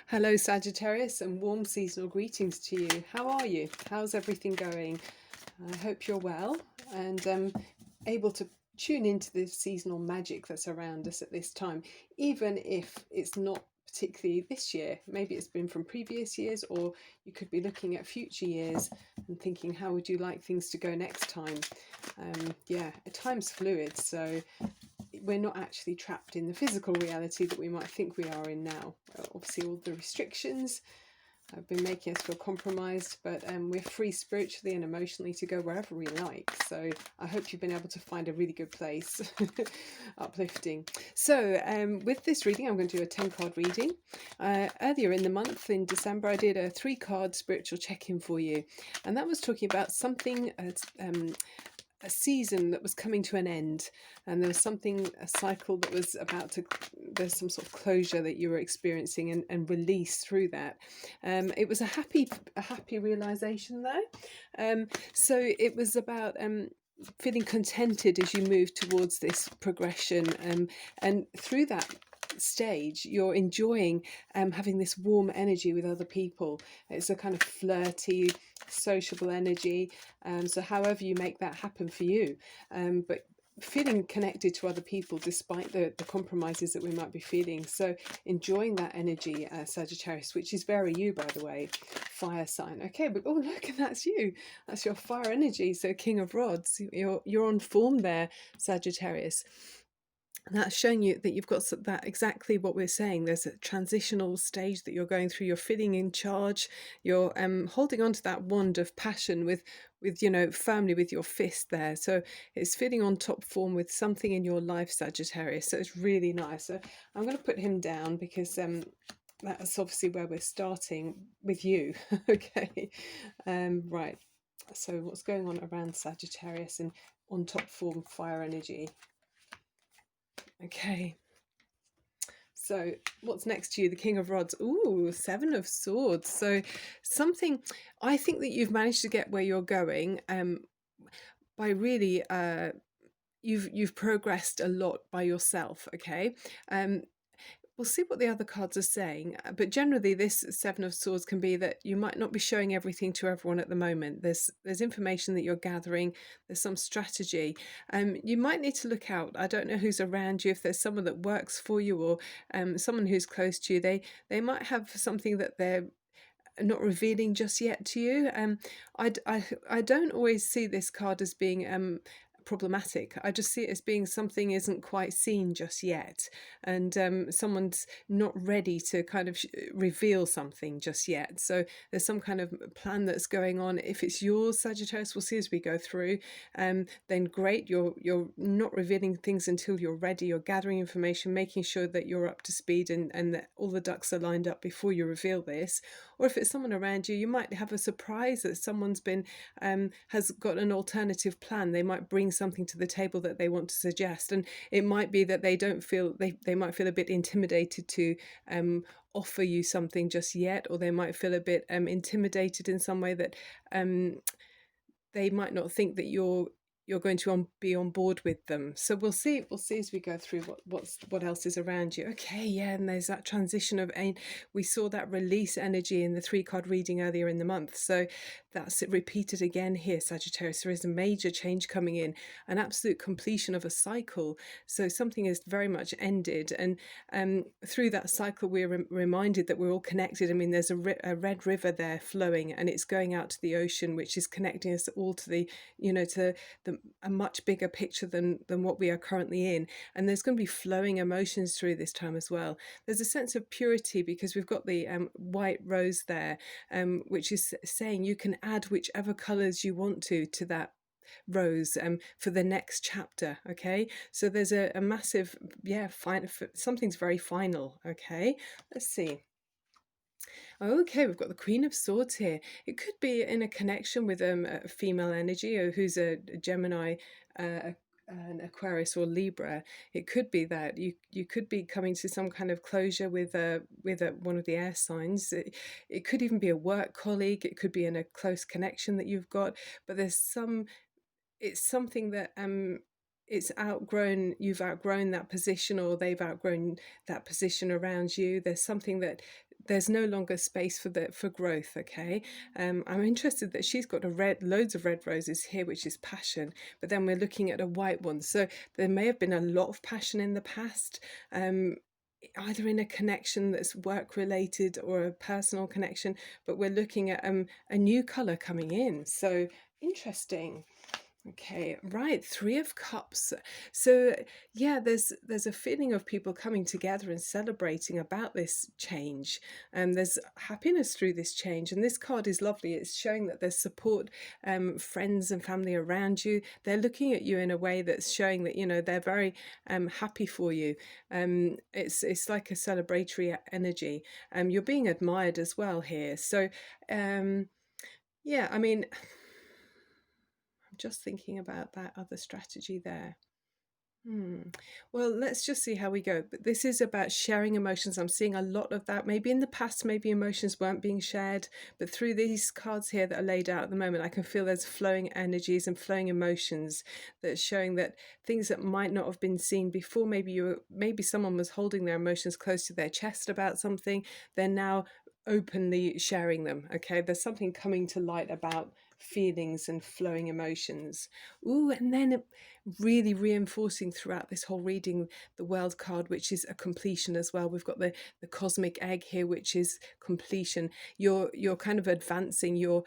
Hello Sagittarius, and warm seasonal greetings to you. How are you? How's everything going? I hope you're well and able to tune into the seasonal magic that's around us at this time, even if it's not particularly this year. Maybe it's been from previous years, or you could be looking at future years and thinking, how would you like things to go next time? Yeah, time's fluid, so we're not actually trapped in the physical reality that we might think we are in now. Obviously, all the restrictions have been making us feel compromised, but we're free spiritually and emotionally to go wherever we like. So I hope you've been able to find a really good place. Uplifting. So with this reading, I'm going to do a 10-card reading. Earlier in the month, in December, I did a 3-card spiritual check-in for you, and that was talking about something a season that was coming to an end, and there was a cycle that was about to, there's some sort of closure that you were experiencing and release through that. It was a happy realization though. So it was about feeling contented as you move towards this progression, and through that stage you're enjoying having this warm energy with other people. It's a kind of flirty, sociable energy, so however you make that happen for you, but feeling connected to other people despite the compromises that we might be feeling. So enjoying that energy, Sagittarius, which is very you, by the way, fire sign. Okay, but oh look, and that's you, that's your fire energy. So King of Rods, you're on form there, Sagittarius. And that's showing you that you've got that, exactly what we're saying. There's a transitional stage that you're going through. You're feeling in charge. You're holding on to that wand of passion with firmly with your fist there. So it's feeling on top form with something in your life, Sagittarius. So it's really nice. So I'm going to put him down because that's obviously where we're starting with you. Okay, right. So what's going on around Sagittarius and on top form, fire energy? Okay, so what's next to you? The King of Rods. Ooh, 7 of Swords. So something, I think that you've managed to get where you're going by really you've progressed a lot by yourself. Okay, we'll see what the other cards are saying, but generally this 7 of Swords can be that you might not be showing everything to everyone at the moment. There's information that you're gathering, there's some strategy. You might need to look out. I don't know who's around you, if there's someone that works for you or someone who's close to you. They might have something that they're not revealing just yet to you. I don't always see this card as being problematic. I just see it as being something isn't quite seen just yet, and someone's not ready to kind of reveal something just yet. So there's some kind of plan that's going on. If it's yours, Sagittarius, we'll see as we go through. Then great, you're not revealing things until you're ready. You're gathering information, making sure that you're up to speed and that all the ducks are lined up before you reveal this. Or if it's someone around you, you might have a surprise that someone's been has got an alternative plan. They might bring something to the table that they want to suggest, and it might be that they don't feel they might feel a bit intimidated to offer you something just yet, or they might feel a bit intimidated in some way that they might not think that you're going to be on board with them. So we'll see as we go through what else is around you. Okay, yeah, and there's that transition of we saw that release energy in the 3-card reading earlier in the month. So that's it repeated again here, Sagittarius. There is a major change coming in, an absolute completion of a cycle. So something is very much ended, and through that cycle we're reminded that we're all connected. I mean, there's a red river there flowing, and it's going out to the ocean, which is connecting us all to the a much bigger picture than what we are currently in. And there's going to be flowing emotions through this time as well. There's a sense of purity because we've got the white rose there, which is saying you can add whichever colors you want to that rose for the next chapter. Okay, so there's a massive something's very final. Okay, let's see. Okay, we've got the Queen of Swords here. It could be in a connection with a female energy, or who's a Gemini, an Aquarius or Libra. It could be that you could be coming to some kind of closure with one of the air signs. It could even be a work colleague. It could be in a close connection that you've got. But it's something that you've outgrown that position, or they've outgrown that position around you. There's something that there's no longer space for growth. Okay, I'm interested that she's got loads of red roses here, which is passion, but then we're looking at a white one, so there may have been a lot of passion in the past, either in a connection that's work related or a personal connection, but we're looking at a new color coming in. So interesting. Okay, right, Three of Cups. So yeah, there's a feeling of people coming together and celebrating about this change, and there's happiness through this change. And this card is lovely. It's showing that there's support, friends and family around you. They're looking at you in a way that's showing that, you know, they're very happy for you. It's like a celebratory energy. You're being admired as well here. So yeah, I mean, just thinking about that other strategy there. Well, let's just see how we go. But this is about sharing emotions. I'm seeing a lot of that. Maybe in the past, maybe emotions weren't being shared, but through these cards here that are laid out at the moment, I can feel there's flowing energies and flowing emotions that's showing that things that might not have been seen before, maybe someone was holding their emotions close to their chest about something, they're now openly sharing them. Okay, there's something coming to light about feelings and flowing emotions. Ooh, and then really reinforcing throughout this whole reading the World card, which is a completion as well. We've got the cosmic egg here, which is completion. You're kind of advancing your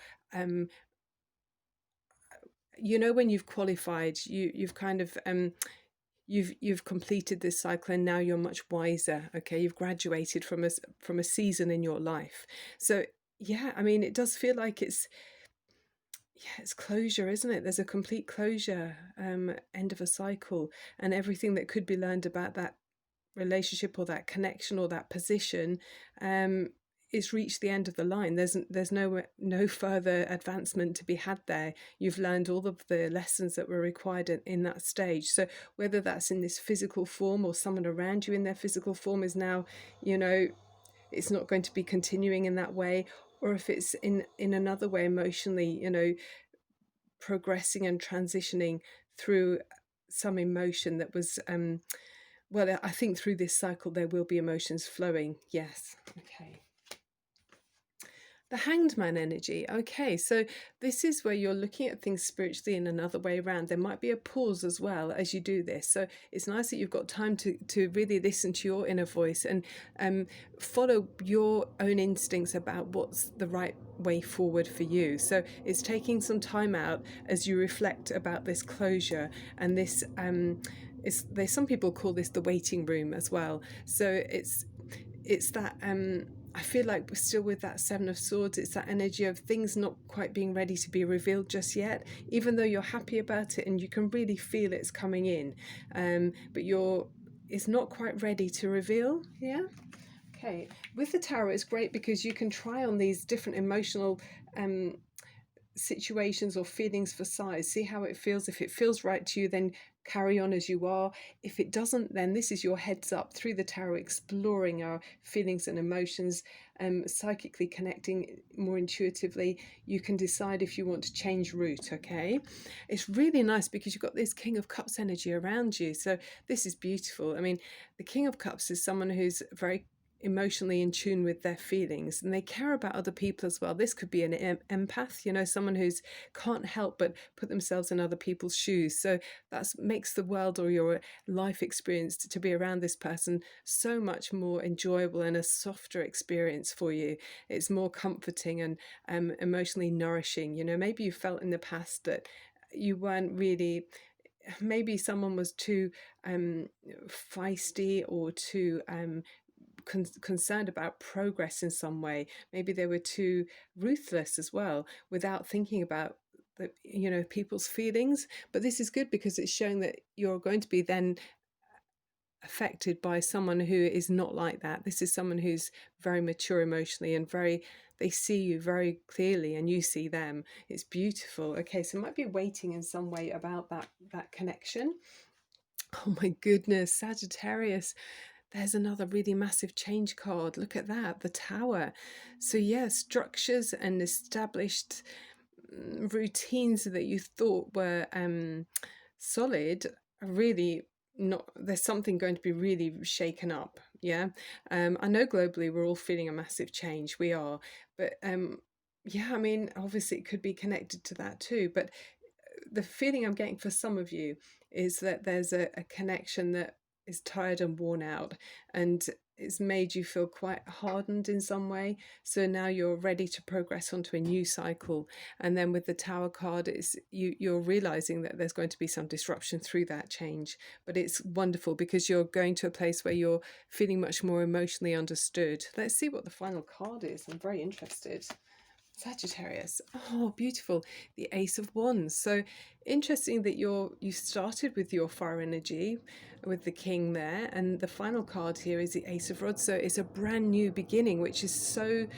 you know, when you've qualified, you've kind of you've completed this cycle, and now you're much wiser. Okay, you've graduated from a season in your life. So yeah, I mean, it does feel like it's closure, isn't it? There's a complete closure, end of a cycle, and everything that could be learned about that relationship or that connection or that position is reached the end of the line. There's no further advancement to be had there. You've learned all of the lessons that were required in that stage. So whether that's in this physical form or someone around you in their physical form is now, you know, it's not going to be continuing in that way, or if it's in another way emotionally, you know, progressing and transitioning through some emotion that was well, I think through this cycle there will be emotions flowing. Yes. Okay. The Hanged Man energy. Okay, so this is where you're looking at things spiritually in another way around. There might be a pause as well as you do this. So it's nice that you've got time to really listen to your inner voice and follow your own instincts about what's the right way forward for you. So it's taking some time out as you reflect about this closure and this there's some people call this the waiting room as well. So it's that I feel like we're still with that Seven of Swords. It's that energy of things not quite being ready to be revealed just yet, even though you're happy about it and you can really feel it's coming in, but it's not quite ready to reveal. Yeah. Okay. With the tarot, it's great because you can try on these different emotional situations or feelings for size, see how it feels. If it feels right to you, then carry on as you are. If it doesn't, then this is your heads up through the tarot, exploring our feelings and emotions, psychically connecting more intuitively. You can decide if you want to change route. Okay, it's really nice because you've got this King of Cups energy around you, so this is beautiful. I mean, the King of Cups is someone who's very emotionally in tune with their feelings, and they care about other people as well. This could be an empath, you know, someone who's can't help but put themselves in other people's shoes. So that makes the world or your life experience to be around this person so much more enjoyable and a softer experience for you. It's more comforting and emotionally nourishing. You know, maybe you felt in the past that you weren't really, maybe someone was too feisty or too concerned about progress in some way. Maybe they were too ruthless as well, without thinking about the, you know, people's feelings. But this is good because it's showing that you're going to be then affected by someone who is not like that. This is someone who's very mature emotionally and they see you very clearly and you see them. It's beautiful. Okay, so it might be waiting in some way about that connection. Oh my goodness, Sagittarius. There's another really massive change card. Look at that, the Tower. So yeah, structures and established routines that you thought were solid are really not. There's something going to be really shaken up. Yeah. I know globally we're all feeling a massive change. We are. But yeah, I mean, obviously it could be connected to that too. But the feeling I'm getting for some of you is that there's a connection that is tired and worn out, and it's made you feel quite hardened in some way. So now you're ready to progress onto a new cycle. And then with the Tower card, it's you're realizing that there's going to be some disruption through that change. But it's wonderful because you're going to a place where you're feeling much more emotionally understood. Let's see what the final card is. I'm very interested. Sagittarius. Oh, beautiful. The Ace of Wands. So interesting that you started with your fire energy with the king there, and the final card here is the Ace of Rods. So it's a brand new beginning, which is so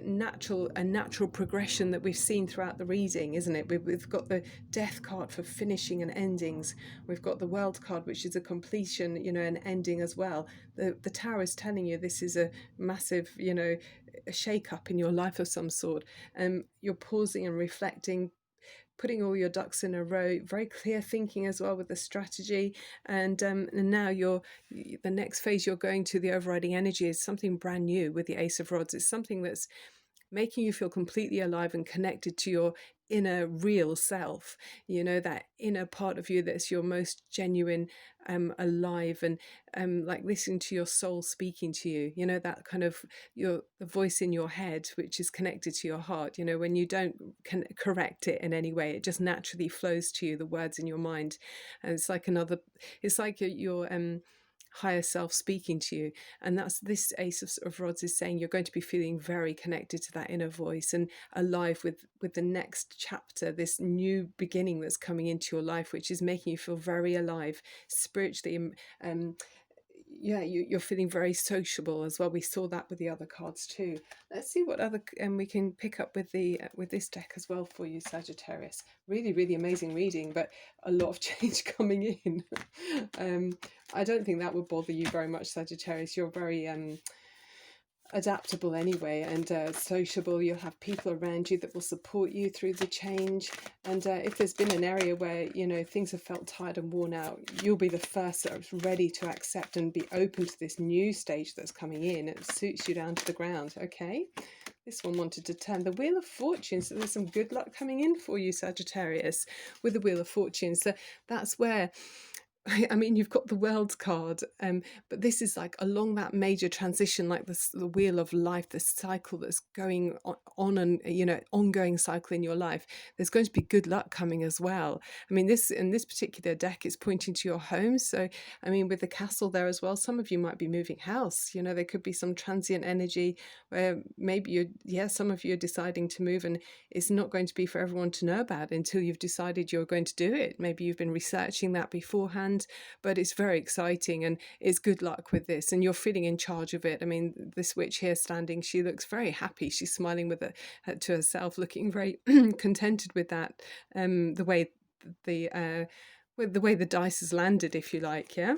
natural, a natural progression that we've seen throughout the reading, isn't it? We've got the Death card for finishing and endings. We've got the World card, which is a completion, an ending as well. The Tower is telling you this is a massive, a shake up in your life of some sort. You're pausing and reflecting, putting all your ducks in a row, very clear thinking as well with the strategy. And now the next phase you're going to, the overriding energy, is something brand new with the Ace of Rods. It's something that's making you feel completely alive and connected to your inner real self, that inner part of you that's your most genuine, alive, and like listening to your soul speaking to you, that kind of the voice in your head which is connected to your heart, when you don't correct it in any way, it just naturally flows to you, the words in your mind. And it's like your higher self speaking to you. And that's this Ace of Rods is saying you're going to be feeling very connected to that inner voice and alive with the next chapter, this new beginning that's coming into your life, which is making you feel very alive spiritually. Yeah, you're feeling very sociable as well. We saw that with the other cards too. Let's see what other we can pick up with the with this deck as well for you, Sagittarius. Really, really amazing reading, but a lot of change coming in. I don't think that would bother you very much, Sagittarius. You're very adaptable anyway, and sociable. You'll have people around you that will support you through the change. And if there's been an area where things have felt tired and worn out, you'll be the first that's ready to accept and be open to this new stage that's coming in. It suits you down to the ground. Okay, this one wanted to turn the Wheel of Fortune, so there's some good luck coming in for you, Sagittarius, with the Wheel of Fortune. So that's where I mean, you've got the World card, but this is like along that major transition, like the wheel of life, the cycle that's going on and, ongoing cycle in your life. There's going to be good luck coming as well. I mean, in this particular deck, it's pointing to your home. So, I mean, with the castle there as well, some of you might be moving house. There could be some transient energy where maybe some of you are deciding to move, and it's not going to be for everyone to know about until you've decided you're going to do it. Maybe you've been researching that beforehand, but it's very exciting and it's good luck with this, and you're feeling in charge of it. I mean, this witch here standing, she looks very happy. She's smiling to herself, looking very contented with that, the way the with the way the dice has landed, if you like. Yeah,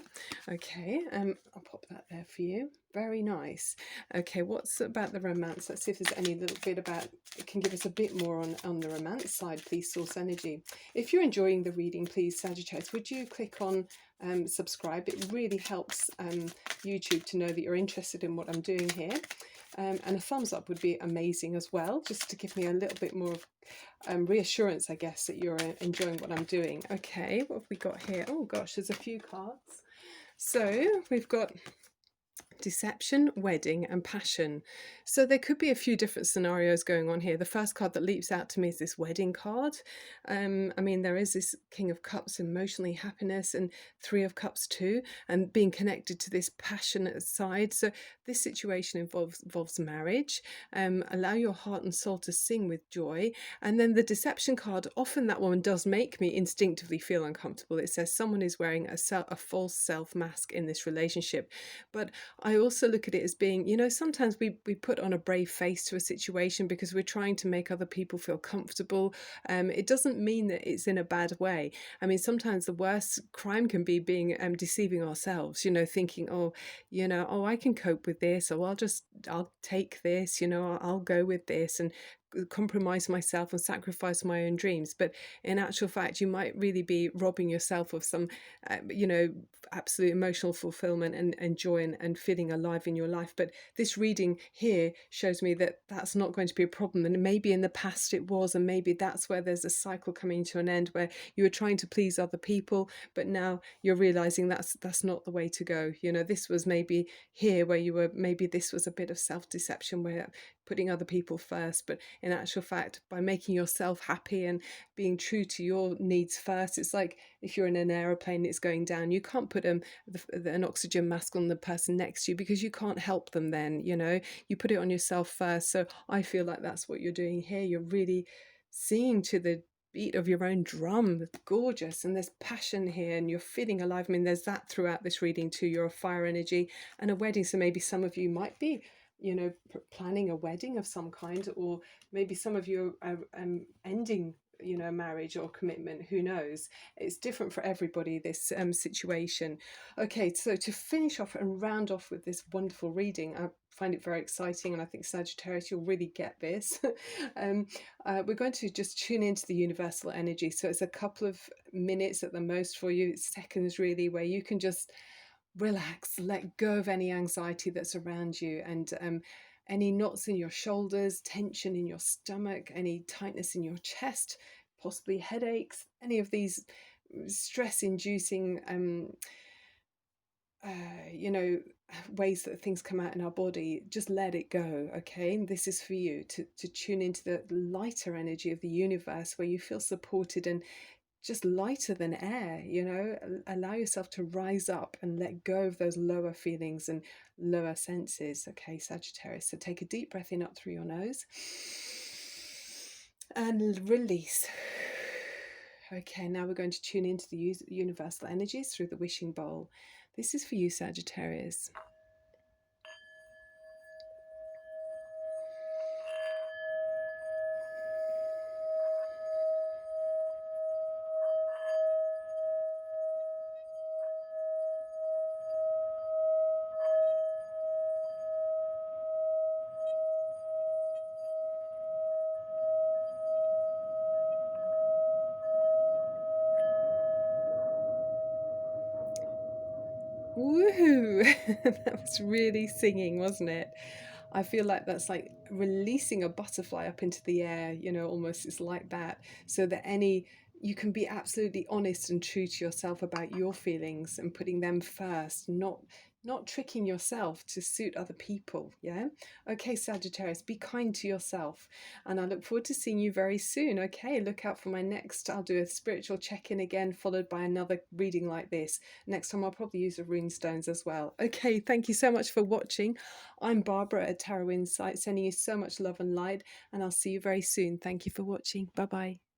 okay, I'll pop that there for you. Very nice. Okay, what's about the romance? Let's see if there's any little bit about it can give us a bit more on the romance side, please, source energy. If you're enjoying the reading, please, Sagittarius, would you click on subscribe? It really helps YouTube to know that you're interested in what I'm doing here. And a thumbs up would be amazing as well, just to give me a little bit more of reassurance, I guess, that you're enjoying what I'm doing. Okay, what have we got here? Oh gosh, there's a few cards. So we've got deception, wedding, and passion. So there could be a few different scenarios going on here. The first card that leaps out to me is this wedding card. I mean, there is this King of Cups, emotionally happiness, and Three of Cups too, and being connected to this passionate side. So this situation involves marriage. Allow your heart and soul to sing with joy. And then the deception card, often that one does make me instinctively feel uncomfortable. It says someone is wearing a false self mask in this relationship. But I also look at it as being, sometimes we put on a brave face to a situation because we're trying to make other people feel comfortable. It doesn't mean that it's in a bad way. I mean, sometimes the worst crime can be being deceiving ourselves, thinking, oh, I can cope with this, or I'll take this, I'll go with this. And compromise myself and sacrifice my own dreams. But in actual fact, you might really be robbing yourself of some, absolute emotional fulfillment and joy and feeling alive in your life. But this reading here shows me that that's not going to be a problem. And maybe in the past it was, and maybe that's where there's a cycle coming to an end where you were trying to please other people, but now you're realizing that's not the way to go. This was maybe here where you were, maybe this was a bit of self-deception, where putting other people first. But in actual fact, by making yourself happy and being true to your needs first, it's like if you're in an aeroplane, it's going down, you can't put an oxygen mask on the person next to you because you can't help them then. You put it on yourself first. So I feel like that's what you're doing here. You're really singing to the beat of your own drum. It's gorgeous, and there's passion here, and you're feeling alive. I mean, there's that throughout this reading too. You're a fire energy and a wedding, so maybe some of you might be planning a wedding of some kind, or maybe some of you are ending a marriage or commitment. Who knows? It's different for everybody, this situation. Okay, so to finish off and round off with this wonderful reading, I find it very exciting, and I think Sagittarius, you'll really get this. We're going to just tune into the universal energy. So it's a couple of minutes at the most for you, seconds really, where you can just relax, let go of any anxiety that's around you, and any knots in your shoulders, tension in your stomach, any tightness in your chest, possibly headaches, any of these stress-inducing ways that things come out in our body. Just let it go. Okay, and this is for you to tune into the lighter energy of the universe, where you feel supported and just lighter than air. Allow yourself to rise up and let go of those lower feelings and lower senses. Okay, Sagittarius, so take a deep breath in up through your nose and release. Okay, now we're going to tune into the universal energies through the wishing bowl. This is for you, Sagittarius. Woohoo! That was really singing, wasn't it? I feel like that's like releasing a butterfly up into the air, almost. It's like that. So that you can be absolutely honest and true to yourself about your feelings and putting them first, not tricking yourself to suit other people. Yeah. Okay, Sagittarius, be kind to yourself, and I look forward to seeing you very soon. Okay, look out for my next. I'll do a spiritual check-in again, followed by another reading like this. Next time I'll probably use the rune stones as well. Okay, thank you so much for watching. I'm Barbara at Tarot Insight, sending you so much love and light, and I'll see you very soon. Thank you for watching. Bye bye.